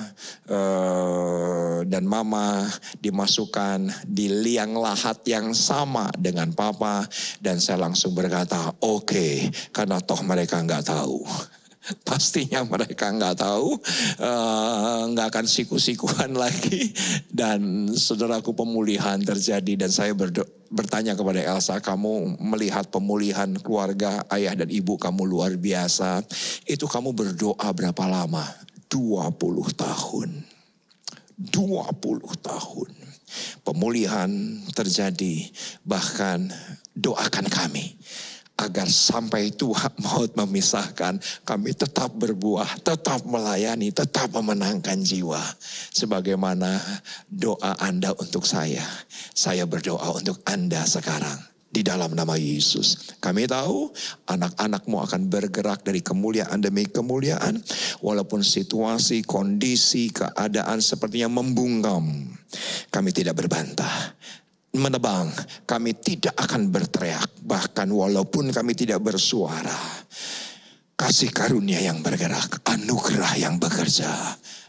dan mama dimasukkan di liang lahat yang sama dengan papa? Dan saya langsung berkata, oke, karena toh mereka enggak tahu. Pastinya mereka nggak tahu, nggak akan siku-sikuan lagi. Dan saudaraku, pemulihan terjadi. Dan saya bertanya kepada Elsa, kamu melihat pemulihan keluarga ayah dan ibu kamu luar biasa. Itu kamu berdoa berapa lama? 20 tahun. 20 tahun. Pemulihan terjadi, bahkan doakan kami agar sampai Tuhan maut memisahkan, kami tetap berbuah, tetap melayani, tetap memenangkan jiwa. Sebagaimana doa Anda untuk saya berdoa untuk Anda sekarang. Di dalam nama Yesus. Kami tahu anak-anakmu akan bergerak dari kemuliaan demi kemuliaan. Walaupun situasi, kondisi, keadaan sepertinya membungkam. Kami tidak berbantah. Menebang, kami tidak akan berteriak, bahkan walaupun kami tidak bersuara. Kasih karunia yang bergerak, anugerah yang bekerja,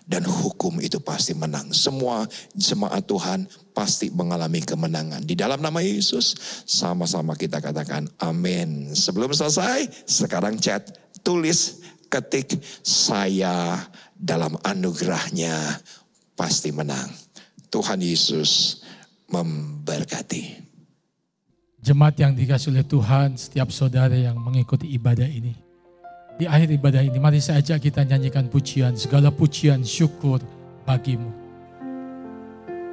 dan hukum itu pasti menang. Semua jemaat Tuhan pasti mengalami kemenangan. Di dalam nama Yesus, sama-sama kita katakan amin. Sebelum selesai, sekarang chat, tulis, ketik, saya dalam anugerahnya pasti menang. Tuhan Yesus memberkati. Jemaat yang dikasihi oleh Tuhan, setiap saudara yang mengikuti ibadah ini. Di akhir ibadah ini, mari saya ajak kita nyanyikan pujian, segala pujian syukur bagimu.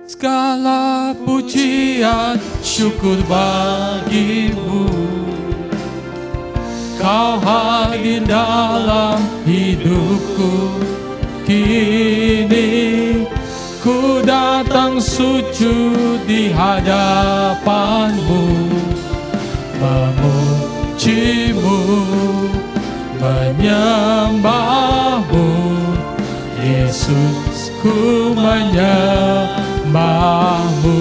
Segala pujian syukur bagimu. Kau hadir dalam hidupku kini. Ku datang sujud di hadapanmu, memujimu, menyembahmu. Yesus, ku menyembahmu.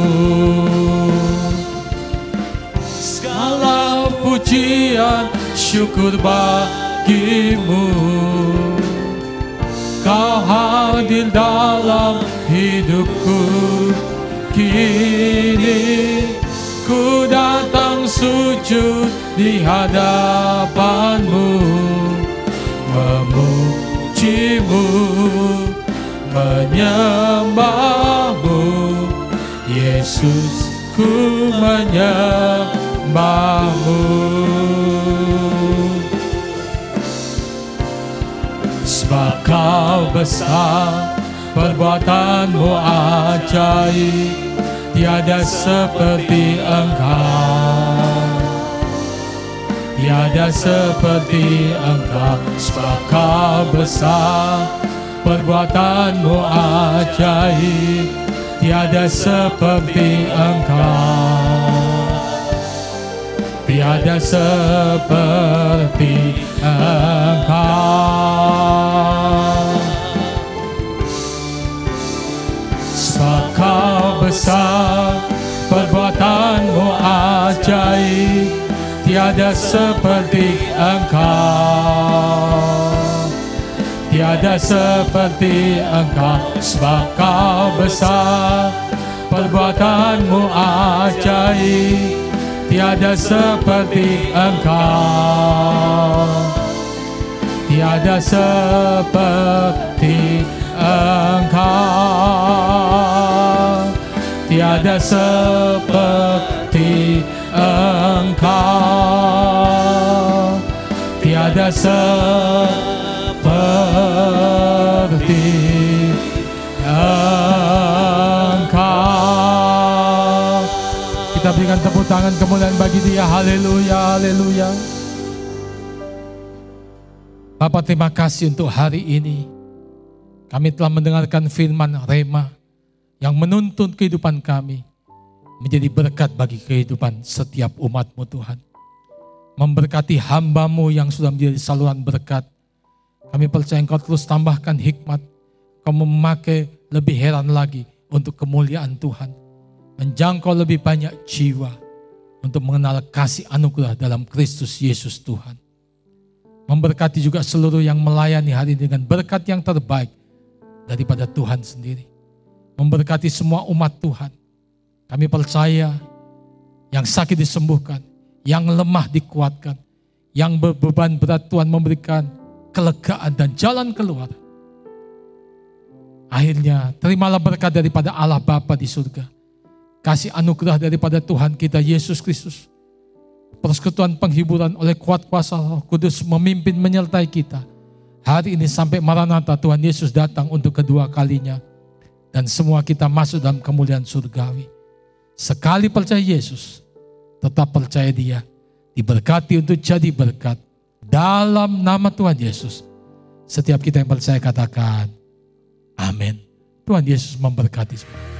Segala pujian syukur bagimu. Kau hadir dalam hidupku kini. Ku datang sujud di hadapanmu, memujimu, menyembahmu. Yesus, ku menyembahmu. Sebab kau besar, perbuatanmu ajaib, tiada seperti engkau. Tiada seperti Engkau, sebab Kau besar, perbuatanmu ajaib. Tiada seperti Engkau, tiada seperti Engkau. Sebab Kau besar, perbuatanmu ajaib. Tiada seperti Engkau, tiada seperti Engkau, sebab Kau besar, perbuatanmu ajaib. Tiada seperti Engkau, tiada seperti Engkau, tiada seperti Engkau, tiada seperti Engkau. Kita berikan tepuk tangan kemuliaan bagi Dia. Haleluya, haleluya. Bapa, terima kasih untuk hari ini. Kami telah mendengarkan firman Rema yang menuntun kehidupan kami menjadi berkat bagi kehidupan setiap umat-Mu Tuhan. Memberkati hamba-Mu yang sudah menjadi saluran berkat. Kami percaya Engkau terus tambahkan hikmat. Kau memakai lebih heran lagi untuk kemuliaan Tuhan. Menjangkau lebih banyak jiwa untuk mengenal kasih anugerah dalam Kristus Yesus Tuhan. Memberkati juga seluruh yang melayani hari ini dengan berkat yang terbaik daripada Tuhan sendiri. Memberkati semua umat Tuhan. Kami percaya yang sakit disembuhkan, yang lemah dikuatkan, yang berbeban berat Tuhan memberikan kelegaan dan jalan keluar. Akhirnya terimalah berkat daripada Allah Bapa di surga. Kasih anugerah daripada Tuhan kita Yesus Kristus. Persekutuan penghiburan oleh kuat kuasa Roh Kudus memimpin menyertai kita. Hari ini sampai Maranatha Tuhan Yesus datang untuk kedua kalinya. Dan semua kita masuk dalam kemuliaan surgawi. Sekali percaya Yesus, tetap percaya Dia. Diberkati untuk jadi berkat. Dalam nama Tuhan Yesus. Setiap kita yang percaya katakan, amin. Tuhan Yesus memberkati semua.